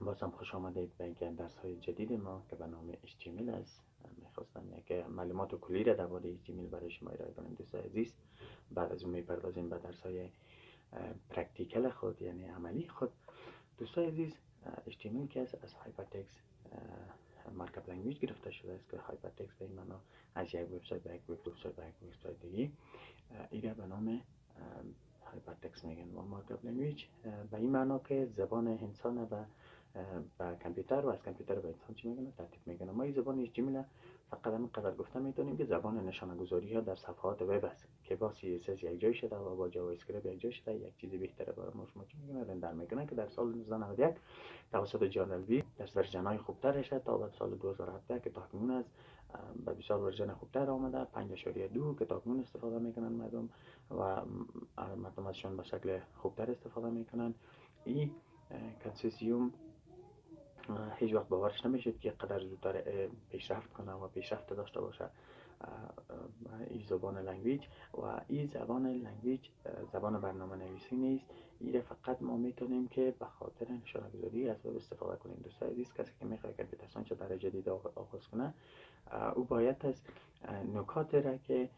بازم خوش آمدید به یک درس های جدید ما که به نام HTML است. میخواستم یک معلومات کلی را درباره HTML برای شما ارائه کنم دوستان عزیز. بعد از اون میپردازیم به درس های پرکتیکل خود، یعنی عملی خود. دوستان عزیز، HTML که از هایپرتکست مارکاپ لنگویج گرفته شده است که هایپرتکست به این معنا از یک وبسایت به یک وبسایت به یک وبسایت دیگه ایره به نام هایپرتکست میگن. و مارکاپ لنگویج به این معنا که زبان انسان و کامپیوتر و از کامپیوتر به انسان چی میگن ترتیب میگن. ما این زبان HTML فقط همین قدر گفته میتونیم که زبان نشانه گذاری ها در صفحات وب است که با CSS یک جای شده و با جاوا اسکریپت یک جای شده یک چیز بهتره برای ما شما چی میگن رندر میکنه که در سال 1991 توسط جانل وی در ورژن های خوبتر شد تا بعد سال 2017 که تاکنون از به بسیار ورژن خوبتر آمده 5.2 که تاکنون استفاده میکنن مردم و مردم ازشون به شکل خوبتر استفاده میکنن. این کنسیسیوم هیچ وقت باورش نمیشد که قدر زودتر پیشرفت کنه و پیشرفت داشته باشه این زبان لنگویج. و این زبان لنگویج زبان برنامه نویسی نیست. این فقط ما میتونیم که به خاطر نشانه گذاری از وب استفاده کنیم. دوستان عزیز، کسی که میخواد کامپیوتر ساینس در جدید آغاز کنه او باید از نکات را که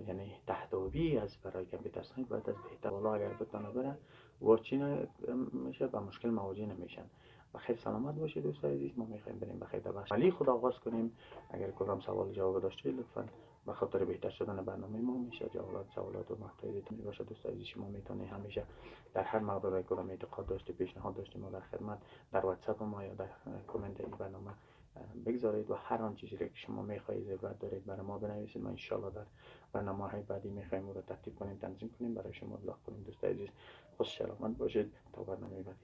یعنی تهدابی از برای کامپیوتر ساینس باید از بهتر بالا اگر بتونه بره وارچین میشه و مشکل مواجه نمیشن. بخیر سلامت باشید دوستان عزیز. ما میخوایم بریم بخیر در بخش عملی خود آغاز کنیم. اگر کدام سوال جواب داشتید لطفا به خاطر بهتر شدن برنامه ما میشه سوالات و محتویات باشه. دوستان عزیز، شما میتونید همیشه در هر موضوعی کدام اعتقاد داشته پیشنهاد داشته ما در خدمت در واتساپ ما یا در کامنت این برنامه بگذارید و هر آن چیزی که شما میخواهید ضرورت دارید برای ما بنویسید. ما ان در برنامه‌های بعدی میخوایم او را ترتیب کنیم تنظیم کنیم برای شما ابلاغ کنیم. دوستان عزیز خوش سلامت باشید تا برنامه بعدی.